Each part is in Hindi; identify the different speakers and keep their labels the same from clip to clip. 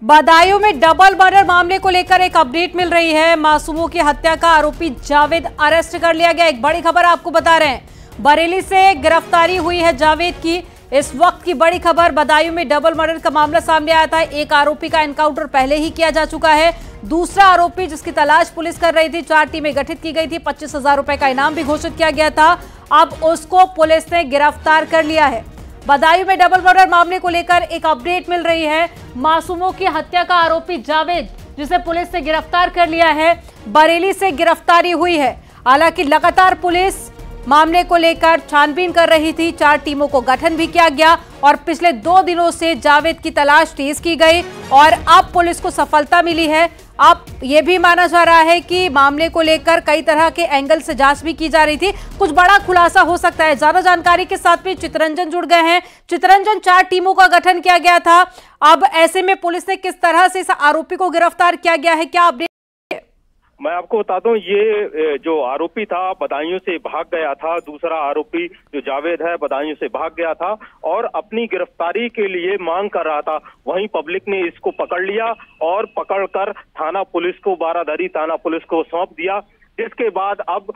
Speaker 1: बदायूं में डबल मर्डर मामले को लेकर एक अपडेट मिल रही है। मासूमों की हत्या का आरोपी जावेद अरेस्ट कर लिया गया। एक बड़ी खबर आपको बता रहे हैं, बरेली से गिरफ्तारी हुई है जावेद की। इस वक्त की बड़ी खबर, बदायूं में डबल मर्डर का मामला सामने आया था। एक आरोपी का एनकाउंटर पहले ही किया जा चुका है। दूसरा आरोपी जिसकी तलाश पुलिस कर रही थी, 4 टीमें गठित की गई थी, 25,000 रुपए का इनाम भी घोषित किया गया था। अब उसको पुलिस ने गिरफ्तार कर लिया है। बदायूं में डबल मर्डर मामले को लेकर एक अपडेट मिल रही है। मासूमों की हत्या का आरोपी जावेद, जिसे पुलिस ने गिरफ्तार कर लिया है, बरेली से गिरफ्तारी हुई है। हालांकि लगातार पुलिस मामले को लेकर छानबीन कर रही थी। 4 टीमों को गठन भी किया गया और पिछले 2 दिनों से जावेद की तलाश तेज की गई और अब पुलिस को सफलता मिली है। अब यह भी माना जा रहा है कि मामले को लेकर कई तरह के एंगल से जांच भी की जा रही थी। कुछ बड़ा खुलासा हो सकता है। ज्यादा जानकारी के साथ भी चितरंजन जुड़ गए हैं। चितरंजन, 4 टीमों का गठन किया गया था। अब ऐसे में पुलिस ने किस तरह से इस आरोपी को गिरफ्तार किया गया है, क्या अपडेट?
Speaker 2: मैं आपको बता दूं, ये जो आरोपी था बदायूं से भाग गया था। दूसरा आरोपी जो जावेद है बदायूं से भाग गया था और अपनी गिरफ्तारी के लिए मांग कर रहा था। वहीं पब्लिक ने इसको पकड़ लिया और पकड़कर थाना पुलिस को, बारादरी थाना पुलिस को सौंप दिया। जिसके बाद अब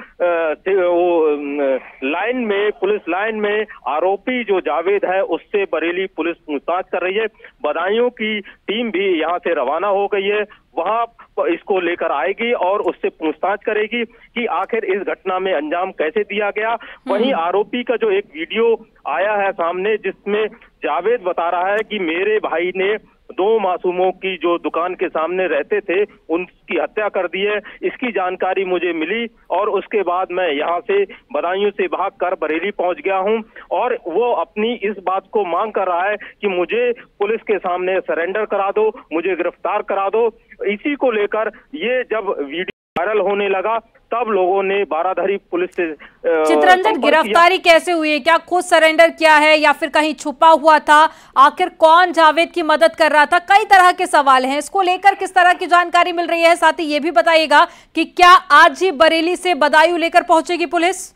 Speaker 2: लाइन में, पुलिस लाइन में आरोपी जो जावेद है उससे बरेली पुलिस पूछताछ कर रही है। बदायूं की टीम भी यहां से रवाना हो गई है, वहां इसको लेकर आएगी और उससे पूछताछ करेगी कि आखिर इस घटना में अंजाम कैसे दिया गया। वहीं आरोपी का जो एक वीडियो आया है सामने, जिसमें जावेद बता रहा है कि मेरे भाई ने 2 मासूमों की जो दुकान के सामने रहते थे उनकी हत्या कर दी है। इसकी जानकारी मुझे मिली और उसके बाद मैं यहाँ से बदायूं से भागकर बरेली पहुंच गया हूं और वो अपनी इस बात को मांग कर रहा है कि मुझे पुलिस के सामने सरेंडर करा दो, मुझे गिरफ्तार करा दो। इसी को लेकर ये जब वीडियो वायरल होने लगा तब लोगों ने बारादरी पुलिस से
Speaker 1: चितरंजन, गिरफ्तारी कैसे हुई है? क्या खुद सरेंडर किया है या फिर कहीं छुपा हुआ था? आखिर कौन जावेद की मदद कर रहा था? कई तरह के सवाल हैं। इसको लेकर किस तरह की जानकारी मिल रही है? साथ ही ये भी बताइएगा कि क्या आज ही बरेली से बदायूं लेकर पहुंचेगी पुलिस?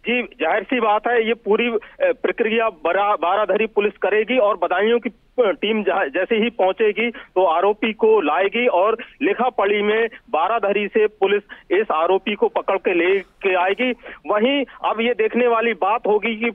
Speaker 2: जी, जाहिर सी बात है, ये पूरी प्रक्रिया बारादरी पुलिस करेगी और बदायूं की टीम जैसे ही पहुंचेगी तो आरोपी को लाएगी और लिखा पढ़ी में बारादरी से पुलिस इस आरोपी को पकड़ के लेके आएगी। वहीं अब ये देखने वाली बात होगी कि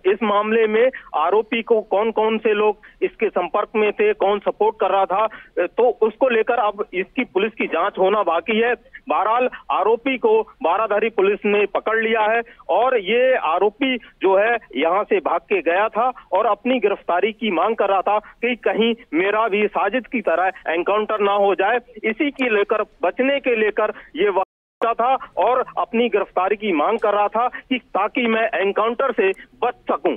Speaker 2: इस मामले में आरोपी को कौन कौन से लोग इसके संपर्क में थे, कौन सपोर्ट कर रहा था, तो उसको लेकर अब इसकी पुलिस की जांच होना बाकी है। बहरहाल आरोपी को बारादरी पुलिस ने पकड़ लिया है और ये आरोपी जो है यहाँ से भाग के गया था और अपनी गिरफ्तारी की मांग कर रहा था कि कहीं मेरा भी साजिद की तरह एनकाउंटर ना हो जाए। इसी की लेकर, बचने के लेकर ये था और अपनी गिरफ्तारी की मांग कर रहा था कि ताकि मैं एनकाउंटर से बच सकूं।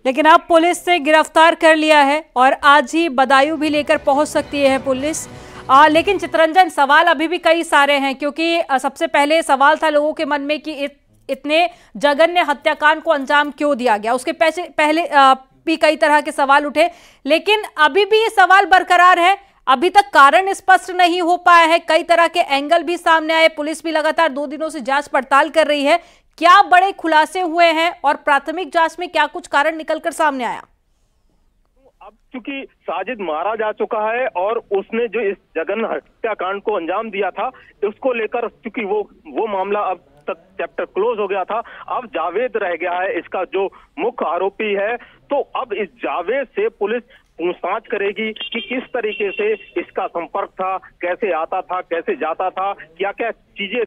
Speaker 1: लेकिन अब पुलिस ने गिरफ्तार कर लिया है और आज ही बदायूं भी लेकर पहुंच सकती है पुलिस। लेकिन चितरंजन, सवाल अभी भी कई सारे हैं, क्योंकि सबसे पहले सवाल था लोगों के मन में कि इतने जघन्य हत्याकांड को अंजाम क्यों दिया गया। उसके पहले भी कई तरह के सवाल उठे, लेकिन अभी भी ये सवाल बरकरार है। अभी तक कारण स्पष्ट नहीं हो पाया है। कई तरह के एंगल भी सामने आए। पुलिस भी लगातार 2 दिनों से जांच पड़ताल कर रही है। क्या बड़े खुलासे हुए हैं और प्राथमिक जांच में क्या कुछ कारण निकलकर सामने आया?
Speaker 2: अब चूंकि साजिद मारा जा चुका है और उसने जो इस जघन्य हत्याकांड को अंजाम दिया था, उसको लेकर चूंकि वो मामला अब तक चैप्टर क्लोज हो गया था, अब जावेद रह गया है इसका जो मुख्य आरोपी है। तो अब इस जावेद से पुलिस पूछताछ करेगी कि किस तरीके से इसका संपर्क था, कैसे आता था, कैसे जाता था, क्या क्या चीजें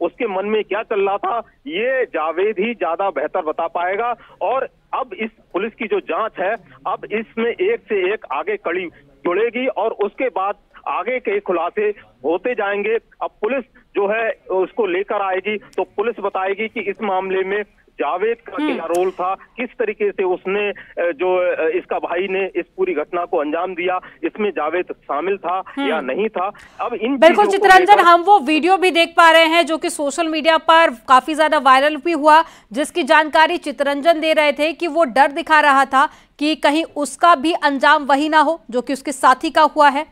Speaker 2: उसके मन में क्या चल रहा था, ये जावेद ही ज्यादा बेहतर बता पाएगा। और अब इस पुलिस की जो जांच है, अब इसमें एक से एक आगे कड़ी जुड़ेगी और उसके बाद आगे के खुलासे होते जाएंगे। अब पुलिस जो है उसको लेकर आएगी तो पुलिस बताएगी कि इस मामले में जावेद का क्या रोल था, किस तरीके से उसने जो इसका भाई ने इस पूरी घटना को अंजाम दिया, इसमें जावेद शामिल था या नहीं था। अब इन
Speaker 1: बिल्कुल चितरंजन, हम वो वीडियो भी देख पा रहे हैं जो कि सोशल मीडिया पर काफी ज्यादा वायरल भी हुआ, जिसकी जानकारी चितरंजन दे रहे थे कि वो डर दिखा रहा था कि कहीं उसका भी अंजाम वही ना हो जो कि उसके साथी का हुआ है।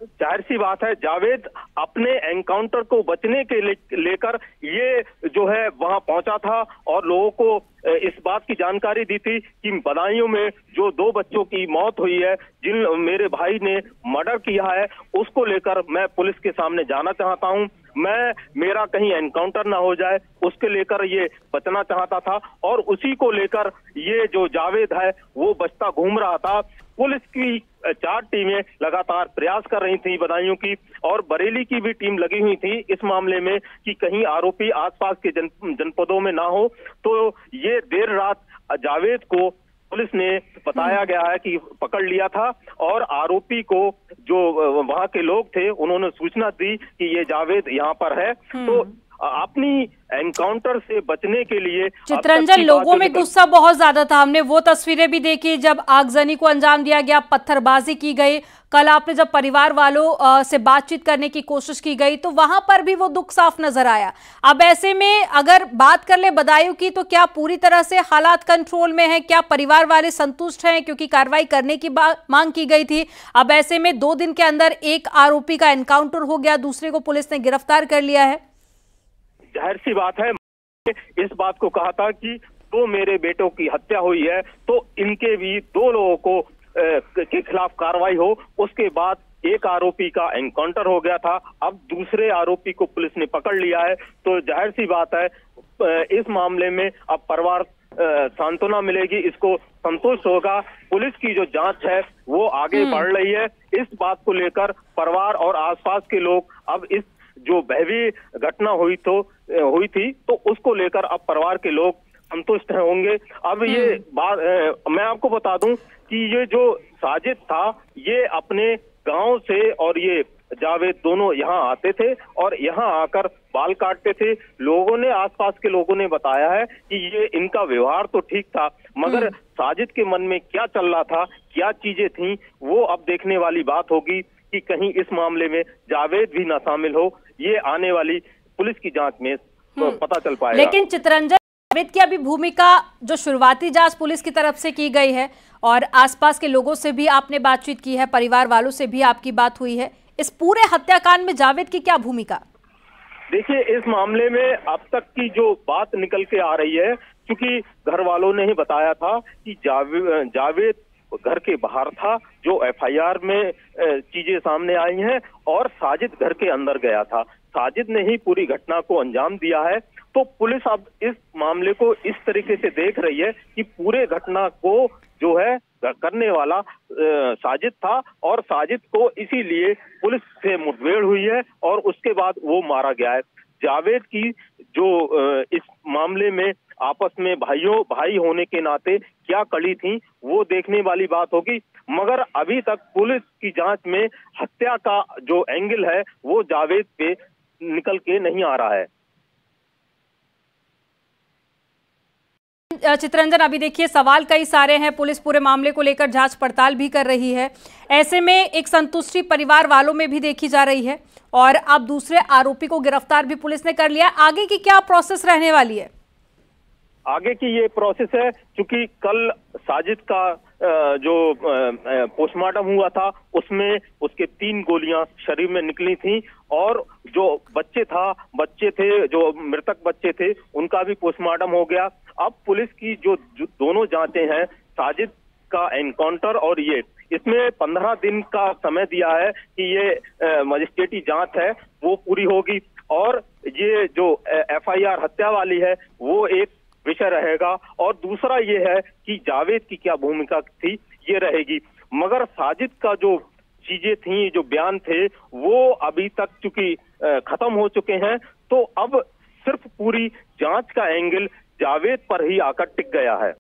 Speaker 2: जाहिर सी बात है, जावेद अपने एनकाउंटर को बचने के लेकर ये जो है वहां पहुंचा था और लोगों को इस बात की जानकारी दी थी कि बदायूं में जो 2 बच्चों की मौत हुई है, जिन मेरे भाई ने मर्डर किया है, उसको लेकर मैं पुलिस के सामने जाना चाहता हूं। मेरा कहीं एनकाउंटर ना हो जाए, उसके लेकर ये बचना चाहता था और उसी को लेकर ये जो जावेद है वो बचता घूम रहा था। पुलिस की 4 टीमें लगातार प्रयास कर रही थी बदायूं की, और बरेली की भी टीम लगी हुई थी इस मामले में कि कहीं आरोपी आसपास के जनपदों में ना हो। तो ये देर रात जावेद को पुलिस ने बताया गया है कि पकड़ लिया था और आरोपी को जो वहां के लोग थे उन्होंने सूचना दी कि ये जावेद यहाँ पर है। तो अपनी एनकाउंटर से बचने के लिए
Speaker 1: चित्रंजन, लोगों में गुस्सा बहुत ज्यादा था। हमने वो तस्वीरें भी देखी जब आगजनी को अंजाम दिया गया, पत्थरबाजी की गई। कल आपने जब परिवार वालों से बातचीत करने की कोशिश की गई तो वहां पर भी वो दुख साफ नजर आया। अब ऐसे में अगर बात कर ले बदायूं की, तो क्या पूरी तरह से हालात कंट्रोल में है? क्या परिवार वाले संतुष्ट हैं? क्योंकि कार्रवाई करने की मांग की गई थी। अब ऐसे में 2 दिन के अंदर एक आरोपी का एनकाउंटर हो गया, दूसरे को पुलिस ने गिरफ्तार कर लिया है।
Speaker 2: जाहिर सी बात है, इस बात को कहा था कि 2 मेरे बेटों की हत्या हुई है तो इनके भी 2 लोगों को के खिलाफ कार्रवाई हो। उसके बाद एक आरोपी का एनकाउंटर हो गया था, अब दूसरे आरोपी को पुलिस ने पकड़ लिया है। तो जाहिर सी बात है इस मामले में अब परिवार सांत्वना मिलेगी, इसको संतोष होगा। पुलिस की जो जांच है वो आगे बढ़ रही है। इस बात को लेकर परिवार और आसपास के लोग अब इस जो भयावह घटना हुई थी तो उसको लेकर अब परिवार के लोग संतुष्ट होंगे। अब ये बात मैं आपको बता दूं कि ये जो साजिद था ये अपने गांव से और ये जावेद दोनों यहाँ आते थे और यहाँ आकर बाल काटते थे। लोगों ने, आसपास के लोगों ने बताया है कि ये इनका व्यवहार तो ठीक था, मगर साजिद के मन में क्या चल रहा था, क्या चीजें थी, वो अब देखने वाली बात होगी कि कहीं इस मामले में जावेद भी ना शामिल हो। ये आने वाली पुलिस की जांच में पता चल पाएगा।
Speaker 1: लेकिन चित्रंजन, जावेद की अभी भूमिका जो शुरुआती जांच पुलिस की तरफ से की गई है और आसपास के लोगों से भी आपने बातचीत की है, परिवार वालों से भी आपकी बात हुई है, इस पूरे हत्याकांड में जावेद की क्या भूमिका?
Speaker 2: देखिए, इस मामले में अब तक की जो बात निकल के आ रही है, क्योंकि घर वालों ने ही बताया था कि जावेद घर के बाहर था, जो एफआईआर में चीजें सामने आई हैं, और साजिद घर के अंदर गया था। साजिद ने ही पूरी घटना को अंजाम दिया है। तो पुलिस अब इस मामले को इस तरीके से देख रही है कि पूरे घटना को जो है करने वाला साजिद था और साजिद को इसीलिए पुलिस से मुठभेड़ हुई है और उसके बाद वो मारा गया है। जावेद की जो इस मामले में आपस में भाई होने के नाते क्या कड़ी थी वो देखने वाली बात होगी, मगर अभी तक पुलिस की जांच में हत्या का जो एंगल है वो जावेद पे निकल के नहीं आ रहा है।
Speaker 1: चित्रंजन, अभी देखिए सवाल कई सारे हैं, पुलिस पूरे मामले को लेकर जांच पड़ताल भी कर रही है। ऐसे में एक संतुष्टि परिवार वालों में भी देखी जा रही है और अब दूसरे आरोपी को गिरफ्तार भी पुलिस ने कर लिया। आगे की क्या प्रोसेस रहने वाली है?
Speaker 2: आगे की ये प्रोसेस है, क्योंकि कल साजिद का जो पोस्टमार्टम हुआ था उसमें उसके 3 गोलियां शरीर में निकली थी और जो बच्चे थे जो मृतक बच्चे थे उनका भी पोस्टमार्टम हो गया। अब पुलिस की जो दोनों जांचें हैं, साजिद का एनकाउंटर और ये, इसमें 15 दिन का समय दिया है कि ये मजिस्ट्रेटी जांच है वो पूरी होगी और ये जो एफआईआर हत्या वाली है वो एक विषय रहेगा और दूसरा ये है कि जावेद की क्या भूमिका थी ये रहेगी। मगर साजिद का जो चीजें थी, जो बयान थे, वो अभी तक चूंकि खत्म हो चुके हैं, तो अब सिर्फ पूरी जांच का एंगल जावेद पर ही आकर टिक गया है।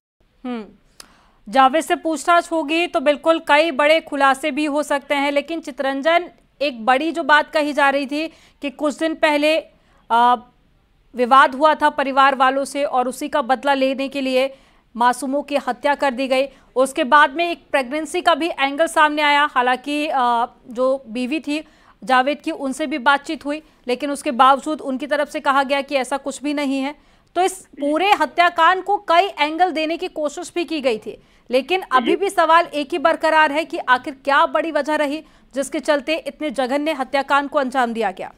Speaker 1: जावेद से पूछताछ होगी तो बिल्कुल कई बड़े खुलासे भी हो सकते हैं। लेकिन चित्रंजन, एक बड़ी जो बात कही जा रही थी कि कुछ दिन पहले विवाद हुआ था परिवार वालों से और उसी का बदला लेने के लिए मासूमों की हत्या कर दी गई। उसके बाद में एक प्रेगनेंसी का भी एंगल सामने आया। हालांकि जो बीवी थी जावेद की, उनसे भी बातचीत हुई, लेकिन उसके बावजूद उनकी तरफ से कहा गया कि ऐसा कुछ भी नहीं है। तो इस पूरे हत्याकांड को कई एंगल देने की कोशिश भी की गई थी, लेकिन अभी भी सवाल एक ही बरकरार है कि आखिर क्या बड़ी वजह रही जिसके चलते इतने जघन्य हत्याकांड को अंजाम दिया गया।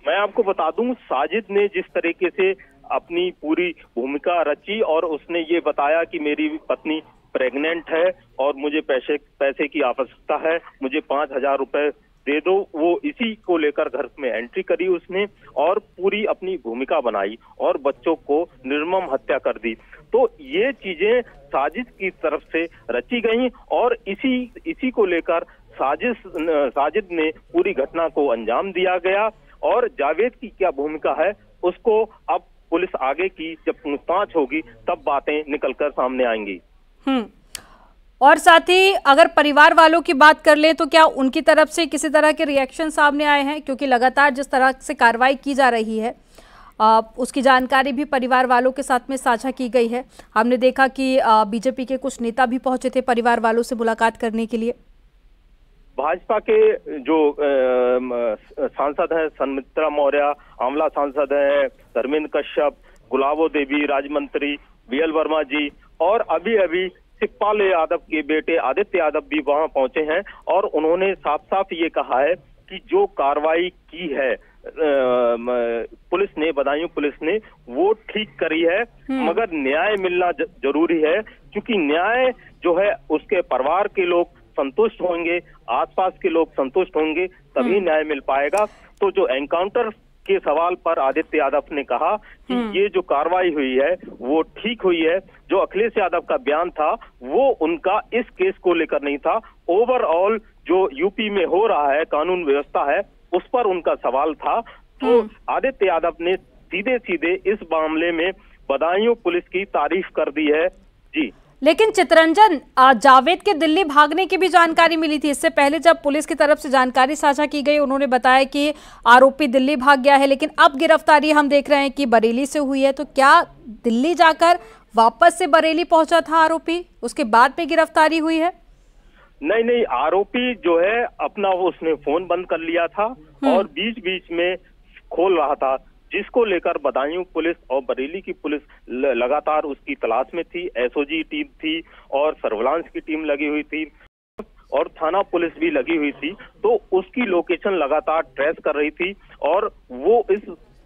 Speaker 2: मैं आपको बता दूं, साजिद ने जिस तरीके से अपनी पूरी भूमिका रची और उसने ये बताया कि मेरी पत्नी प्रेग्नेंट है और मुझे पैसे की आवश्यकता है, मुझे 5,000 रुपए दे दो, वो इसी को लेकर घर में एंट्री करी उसने और पूरी अपनी भूमिका बनाई और बच्चों को निर्मम हत्या कर दी। तो ये चीजें साजिद की तरफ से रची गई और इसी को लेकर साजिद ने पूरी घटना को अंजाम दिया गया और जावेद की क्या भूमिका है उसको अब पुलिस आगे की जब पूछताछ होगी तब बातें निकलकर सामने आएंगी।
Speaker 1: और साथ ही अगर परिवार वालों की बात कर लें तो क्या उनकी तरफ से किसी तरह के रिएक्शन सामने आए हैं, क्योंकि लगातार जिस तरह से कार्रवाई की जा रही है उसकी जानकारी भी परिवार वालों के साथ में साझा की गई है। हमने देखा कि बीजेपी के कुछ नेता भी पहुंचे थे परिवार वालों से मुलाकात करने के लिए।
Speaker 2: भाजपा के जो सांसद हैं सन्मित्रा मौर्य, आंवला सांसद हैं धर्मेंद्र कश्यप, गुलाबो देवी, राज्य मंत्री बीएल वर्मा जी और अभी शिवपाल यादव के बेटे आदित्य यादव भी वहां पहुंचे हैं और उन्होंने साफ साफ ये कहा है कि जो कार्रवाई की है पुलिस ने, बदायूं पुलिस ने, वो ठीक करी है, मगर न्याय मिलना जरूरी है, क्योंकि न्याय जो है उसके परिवार के लोग संतुष्ट होंगे, आसपास के लोग संतुष्ट होंगे, तभी न्याय मिल पाएगा। तो जो एनकाउंटर के सवाल पर आदित्य यादव ने कहा कि ये जो कार्रवाई हुई है वो ठीक हुई है, जो अखिलेश यादव का बयान था वो उनका इस केस को लेकर नहीं था, ओवरऑल जो यूपी में हो रहा है कानून व्यवस्था है उस पर उनका सवाल था। तो आदित्य यादव ने सीधे सीधे इस मामले में बदायूं पुलिस की तारीफ कर दी है। जी,
Speaker 1: लेकिन चितरंजन, जावेद के दिल्ली भागने की भी जानकारी मिली थी। इससे पहले जब पुलिस की तरफ से जानकारी साझा की गई उन्होंने बताया कि आरोपी दिल्ली भाग गया है, लेकिन अब गिरफ्तारी हम देख रहे हैं कि बरेली से हुई है। तो क्या दिल्ली जाकर वापस से बरेली पहुंचा था आरोपी, उसके बाद में गिरफ्तारी हुई है?
Speaker 2: नहीं, आरोपी जो है अपना उसने फोन बंद कर लिया था और बीच बीच में खोल रहा था, जिसको लेकर बदायूं पुलिस और बरेली की पुलिस लगातार उसकी तलाश में थी। एसओजी टीम थी और सर्विलांस की टीम लगी हुई थी और थाना पुलिस भी लगी हुई थी, तो उसकी लोकेशन लगातार ट्रेस कर रही थी और वो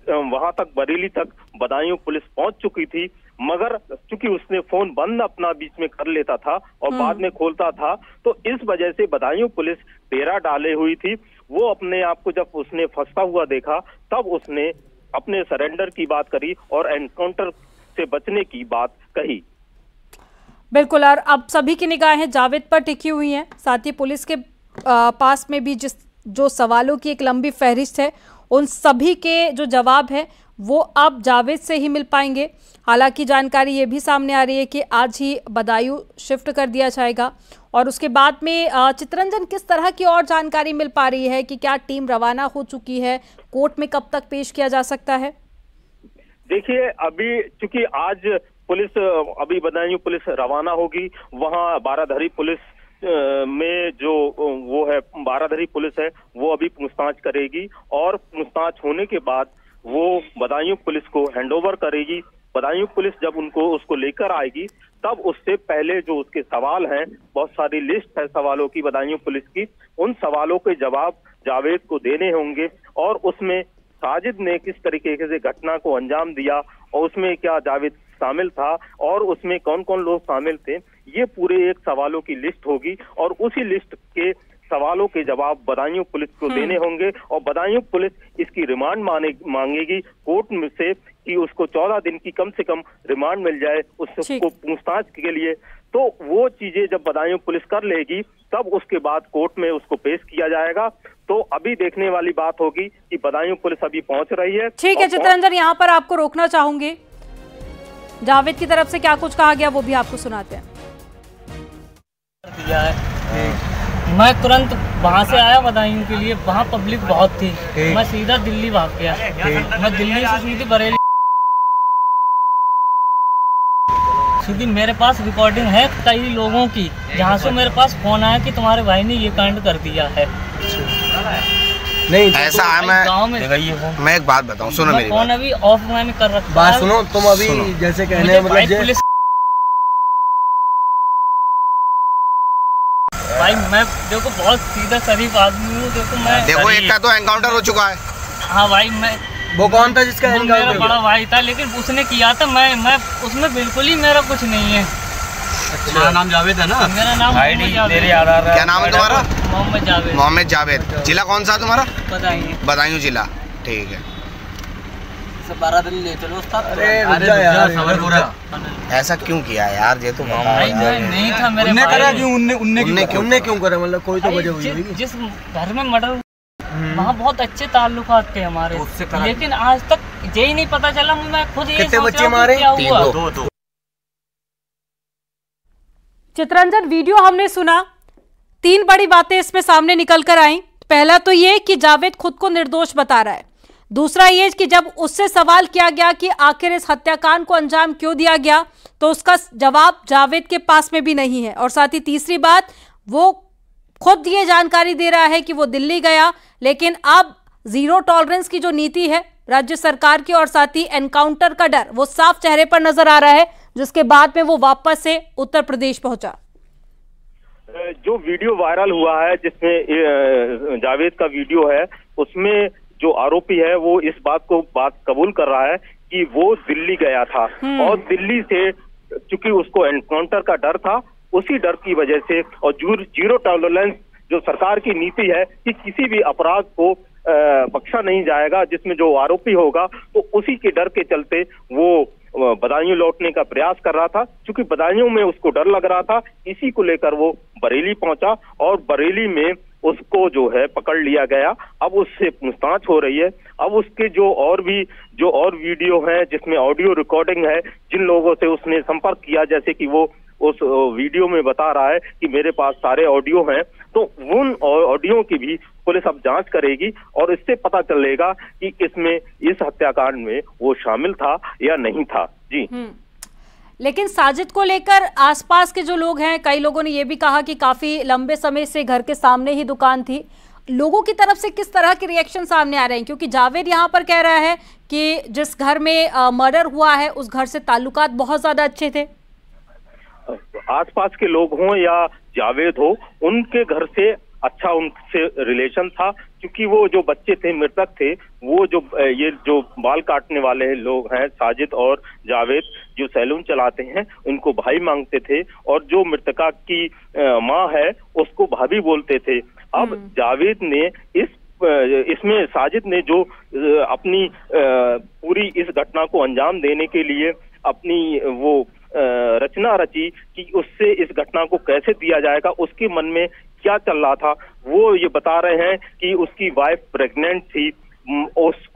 Speaker 2: वहां तक बरेली तक बदायूं पुलिस पहुंच चुकी थी, मगर चूंकि उसने फोन बंद अपना बीच में कर लेता था और बाद में खोलता था, तो इस वजह से बदायूं पुलिस डेरा डाले हुई थी। वो अपने आप को जब उसने फंसता हुआ देखा तब उसने अपने सरेंडर की बात करी और एनकाउंटर से बचने की बात कही।
Speaker 1: बिल्कुल, और अब सभी की निगाहें जावेद पर टिकी हुई हैं। साथ ही पुलिस के पास में भी जो सवालों की एक लंबी फहरिस्त है, उन सभी के जो जवाब हैं वो अब जावेद से ही मिल पाएंगे। हालांकि जानकारी ये भी सामने आ रही है कि आज ही बदायूं शिफ्ट कर दिया जाएगा और उसके बाद में चितरंजन किस तरह की और जानकारी मिल पा रही है कि क्या टीम रवाना हो चुकी है, कोर्ट में कब तक पेश किया जा सकता है?
Speaker 2: देखिए, अभी चूंकि आज पुलिस अभी बदायूं पुलिस रवाना होगी, वहां बाराधरी पुलिस में जो वो है बाराधरी पुलिस है वो अभी पूछताछ करेगी और पूछताछ होने के बाद वो बदायूं पुलिस को हैंडओवर करेगी। बदायूं पुलिस जब उसको लेकर आएगी तब उससे पहले जो उसके सवाल हैं, बहुत सारी लिस्ट है सवालों की बदायूं पुलिस की, उन सवालों के जवाब जावेद को देने होंगे और उसमें साजिद ने किस तरीके से घटना को अंजाम दिया और उसमें क्या जावेद शामिल था और उसमें कौन कौन लोग शामिल थे, ये पूरे एक सवालों की लिस्ट होगी और उसी लिस्ट के सवालों के जवाब बदायूं पुलिस को देने होंगे और बदायूं पुलिस इसकी रिमांड मांगेगी कोर्ट में से कि उसको 14 दिन की कम से कम रिमांड मिल जाए उसको पूछताछ के लिए। तो वो चीजें जब बदायूं पुलिस कर लेगी तब उसके बाद कोर्ट में उसको पेश किया जाएगा। तो अभी देखने वाली बात होगी कि बदायूं पुलिस अभी पहुंच रही है।
Speaker 1: ठीक है चितरंजन, यहाँ पर आपको रोकना चाहूंगी। जावेद की तरफ से क्या कुछ कहा गया वो भी आपको सुनाते हैं।
Speaker 3: मैं तुरंत वहाँ से आया बदायूं के लिए, वहाँ पब्लिक बहुत थी, मैं सीधा दिल्ली भाग गया। मैं दिल्ली से सीधी बरेली, सीधी मेरे पास रिकॉर्डिंग है कई लोगों की जहाँ से मेरे पास फोन आया कि तुम्हारे भाई ने ये कांड कर दिया है।
Speaker 4: नहीं ऐसा है, मैं एक बात बताऊं, सुनो मेरी
Speaker 3: फोन अभी ऑफ मैंने कर रखा।
Speaker 4: बात सुनो, तुम अभी जैसे कहने मतलब
Speaker 3: भाई मैं देखो बहुत सीधा शरीफ आदमी हूँ। देखो
Speaker 4: एक का तो एनकाउंटर हो चुका है।
Speaker 3: हाँ भाई मैं
Speaker 5: वो कौन था जिसका एनकाउंटर?
Speaker 3: मेरा बड़ा भाई था, लेकिन उसने किया था। मैं उसमें बिल्कुल ही मेरा कुछ नहीं है।
Speaker 5: अच्छा, मेरा नाम जावेद है ना?
Speaker 3: मेरा नाम
Speaker 5: तेरे याद आ रहा है।
Speaker 4: क्या नाम है तुम्हारा?
Speaker 3: मोहम्मद जावेद।
Speaker 4: मोहम्मद जावेद। जिला कौन सा तुम्हारा?
Speaker 3: बदायूं
Speaker 4: जिला। ठीक है।
Speaker 3: 12 दिन ले चलो उस्ताद।
Speaker 4: ऐसा क्यों किया यार? ये तो
Speaker 3: नहीं था मेरे।
Speaker 5: उनने क्यों करा? मतलब कोई तो वजह हुई होगी।
Speaker 3: जिस घर में मर्डर वहाँ बहुत अच्छे ताल्लुकात थे हमारे, लेकिन आज तक यही नहीं पता चला। मैं खुद ये
Speaker 5: कितने बच्चे मारे?
Speaker 3: दो।
Speaker 1: चित्ररंजन, वीडियो हमने सुना, 3 बड़ी बातें इसमें सामने निकल कर आई। पहला तो ये कि जावेद खुद को निर्दोष बता रहा है। दूसरा ये कि जब उससे सवाल किया गया कि आखिर इस हत्याकांड को अंजाम क्यों दिया गया, तो उसका जवाब जावेद के पास में भी नहीं है। और साथ ही तीसरी बात, वो खुद ये जानकारी दे रहा है कि वो दिल्ली गया, लेकिन अब जीरो टॉलरेंस की जो नीति है राज्य सरकार की और साथ ही एनकाउंटर का डर वो साफ चेहरे पर नजर आ रहा है, जिसके बाद में वो वापस से उत्तर प्रदेश पहुंचा।
Speaker 2: जो वीडियो वायरल हुआ है जिसमें जावेद का वीडियो है, उसमें जो आरोपी है वो इस बात कबूल कर रहा है कि वो दिल्ली गया था और दिल्ली से चूंकि उसको एनकाउंटर का डर था, उसी डर की वजह से और जीरो टॉलरेंस जो सरकार की नीति है कि किसी भी अपराध को बख्शा नहीं जाएगा, जिसमें जो आरोपी होगा तो उसी के डर के चलते वो बदायूं लौटने का प्रयास कर रहा था। क्योंकि बदायूं में उसको डर लग रहा था, इसी को लेकर वो बरेली पहुंचा और बरेली में उसको जो है पकड़ लिया गया। अब उससे पूछताछ हो रही है। अब उसके जो और वीडियो हैं जिसमें ऑडियो रिकॉर्डिंग है, जिन लोगों से उसने संपर्क किया, जैसे कि वो उस वीडियो में बता रहा है कि मेरे पास सारे ऑडियो हैं, तो उन ऑडियो की भी पुलिस अब जांच करेगी और इससे पता चलेगा कि इसमें इस हत्याकांड में वो शामिल था या नहीं था। जी।
Speaker 1: लेकिन साजिद को लेकर आसपास के जो लोग हैं, कई लोगों ने ये भी कहा कि काफी लंबे समय से घर के सामने ही दुकान थी। लोगों की तरफ से किस तरह के रिएक्शन सामने आ रहे हैं? क्योंकि जावेद यहाँ पर कह रहा है कि जिस घर में मर्डर हुआ है उस घर से ताल्लुकात बहुत ज्यादा अच्छे थे।
Speaker 2: आसपास के लोग हों या जावेद हो, उनके घर से अच्छा उनसे रिलेशन था। क्योंकि वो जो बच्चे थे, मृतक थे, वो ये जो बाल काटने वाले लोग हैं, साजिद और जावेद, जो सैलून चलाते हैं, उनको भाई मांगते थे और जो मृतका की माँ है उसको भाभी बोलते थे। अब जावेद ने इसमें साजिद ने जो अपनी पूरी इस घटना को अंजाम देने के लिए अपनी वो रचना रची कि उससे इस घटना को कैसे दिया जाएगा, उसके मन में क्या चल रहा था, वो ये बता रहे हैं कि उसकी वाइफ प्रेग्नेंट थी,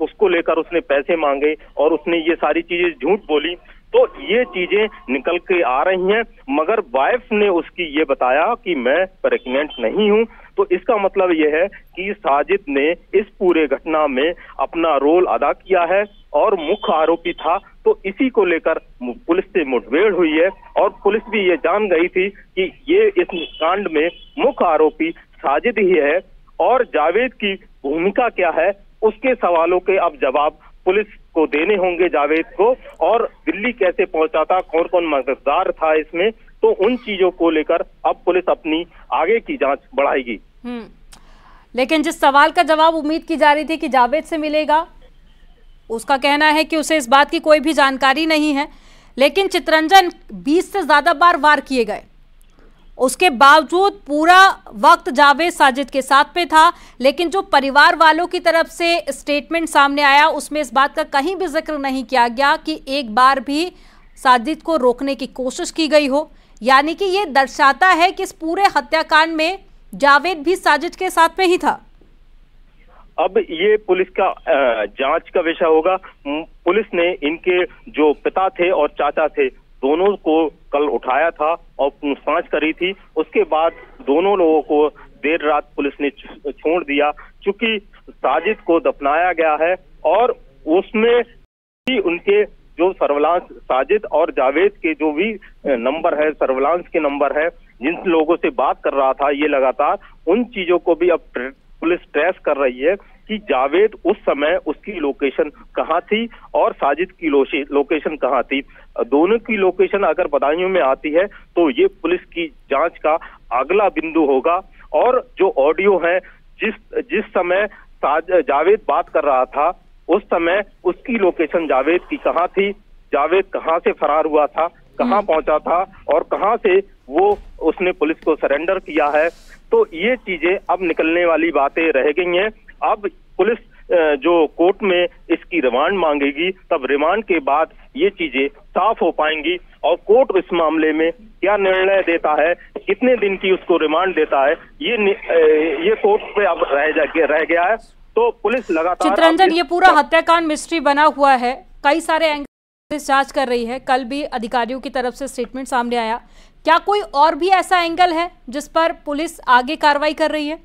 Speaker 2: उसको लेकर उसने पैसे मांगे और उसने ये सारी चीजें झूठ बोली। तो ये चीजें निकल के आ रही हैं, मगर वाइफ ने उसकी ये बताया कि मैं प्रेग्नेंट नहीं हूं। तो इसका मतलब ये है कि साजिद ने इस पूरे घटना में अपना रोल अदा किया है और मुख्य आरोपी था। तो इसी को लेकर पुलिस से मुठभेड़ हुई है और पुलिस भी ये जान गई थी कि ये इस कांड में मुख्य आरोपी साजिद ही है और जावेद की भूमिका क्या है, उसके सवालों के अब जवाब पुलिस को देने होंगे जावेद को। और दिल्ली कैसे पहुंचा था, कौन कौन मददगार था इसमें, तो उन चीजों को लेकर अब पुलिस अपनी आगे की जांच बढ़ाएगी।
Speaker 1: लेकिन जिस सवाल का जवाब उम्मीद की जा रही थी कि जावेद से मिलेगा, उसका कहना है कि उसे इस बात की कोई भी जानकारी नहीं है। लेकिन चित्ररंजन, 20 से ज्यादा बार वार किए गए, उसके बावजूद पूरा वक्त जावेद साजिद के साथ में था। लेकिन जो परिवार वालों की तरफ से स्टेटमेंट सामने आया, उसमें इस बात का कहीं भी जिक्र नहीं किया गया कि एक बार भी साजिद को रोकने की कोशिश की गई हो। यानी कि ये दर्शाता है कि इस पूरे हत्याकांड में जावेद भी साजिद के साथ में ही था।
Speaker 2: अब ये पुलिस का जांच का विषय होगा। पुलिस ने इनके जो पिता थे और चाचा थे, दोनों को कल उठाया था और पूछताछ करी थी। उसके बाद दोनों लोगों को देर रात पुलिस ने छोड़ दिया, क्योंकि साजिद को दफनाया गया है और उसमें भी उनके जो सर्विलांस, साजिद और जावेद के जो भी नंबर है, सर्विलांस के नंबर है, जिन लोगों से बात कर रहा था ये लगातार, उन चीजों को भी अब पुलिस ट्रेस कर रही है कि जावेद उस समय उसकी लोकेशन कहाँ थी और साजिद की लोकेशन कहाँ थी। दोनों की लोकेशन अगर बदायूं में आती है तो ये पुलिस की जांच का अगला बिंदु होगा। और जो ऑडियो है, जिस समय जावेद बात कर रहा था उस समय उसकी लोकेशन जावेद की कहाँ थी, जावेद कहाँ से फरार हुआ था, कहाँ पहुंचा था और कहाँ से वो उसने पुलिस को सरेंडर किया है, तो ये चीजें अब निकलने वाली बातें रह गई हैं। अब पुलिस जो कोर्ट में इसकी रिमांड मांगेगी, तब रिमांड के बाद ये चीजें साफ हो पाएंगी और कोर्ट इस मामले में क्या निर्णय देता है, कितने दिन की उसको रिमांड देता है, ये कोर्ट पे अब रह गया है। तो पुलिस लगातार
Speaker 1: चित्ररंजन, ये पूरा हत्याकांड मिस्ट्री बना हुआ है, कई सारे एंगल पुलिस जांच कर रही है। कल भी अधिकारियों की तरफ से स्टेटमेंट सामने आया, क्या कोई और भी ऐसा एंगल है जिस पर पुलिस आगे कार्रवाई कर रही है?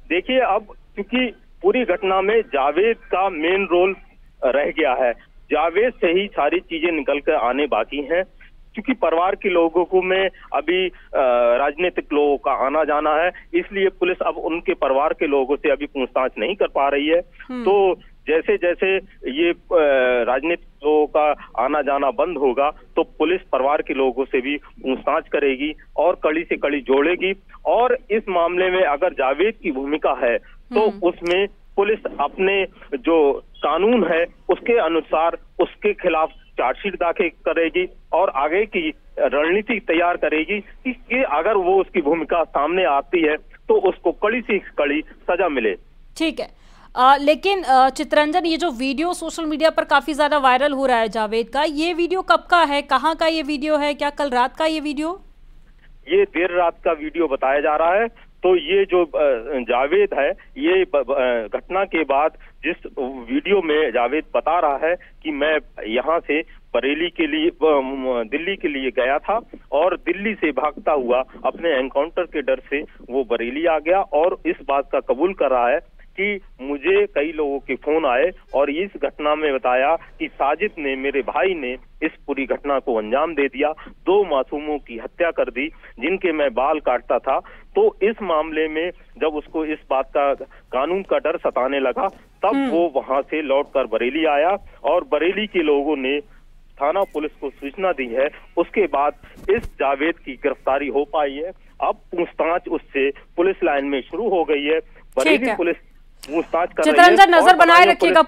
Speaker 2: देखिए, अब क्योंकि पूरी घटना में जावेद का मेन रोल रह गया है, जावेद से ही सारी चीजें निकल कर आने बाकी हैं। क्योंकि परिवार के लोगों को में अभी राजनीतिक लोगों का आना जाना है, इसलिए पुलिस अब उनके परिवार के लोगों से अभी पूछताछ नहीं कर पा रही है। तो जैसे जैसे ये राजनीतिक लोगों का आना जाना बंद होगा तो पुलिस परिवार के लोगों से भी पूछताछ करेगी और कड़ी से कड़ी जोड़ेगी। और इस मामले में अगर जावेद की भूमिका है तो उसमें पुलिस अपने जो कानून है उसके अनुसार उसके खिलाफ चार्जशीट दाखिल करेगी और आगे की रणनीति तैयार करेगी कि अगर वो उसकी भूमिका सामने आती है तो उसको कड़ी से कड़ी सजा मिले।
Speaker 1: ठीक है, लेकिन चित्ररंजन, ये जो वीडियो सोशल मीडिया पर काफी ज्यादा वायरल हो रहा है जावेद का, ये वीडियो कब का है, कहाँ का ये वीडियो है, क्या कल रात का ये वीडियो?
Speaker 2: ये देर रात का वीडियो बताया जा रहा है। तो ये जो जावेद है, ये घटना के बाद जिस वीडियो में जावेद बता रहा है कि मैं यहाँ से बरेली के लिए दिल्ली के लिए गया था और दिल्ली से भागता हुआ अपने एनकाउंटर के डर से वो बरेली आ गया, और इस बात का कबूल कर रहा है कि मुझे कई लोगों के फोन आए और इस घटना में बताया कि साजिद ने, मेरे भाई ने इस पूरी घटना को अंजाम दे दिया, 2 मासूमों की हत्या कर दी जिनके मैं बाल काटता था। तो इस मामले में जब उसको इस बात का, कानून का डर सताने लगा, तब वो वहां से लौटकर बरेली आया और बरेली के लोगों ने थाना पुलिस को सूचना दी है। उसके बाद इस जावेद की गिरफ्तारी हो पाई है। अब पूछताछ उससे पुलिस लाइन में शुरू हो गई है। बरेली पुलिस पूछताछ कर रही है।
Speaker 1: चित्ररंजन, नजर बनाए रखिएगा।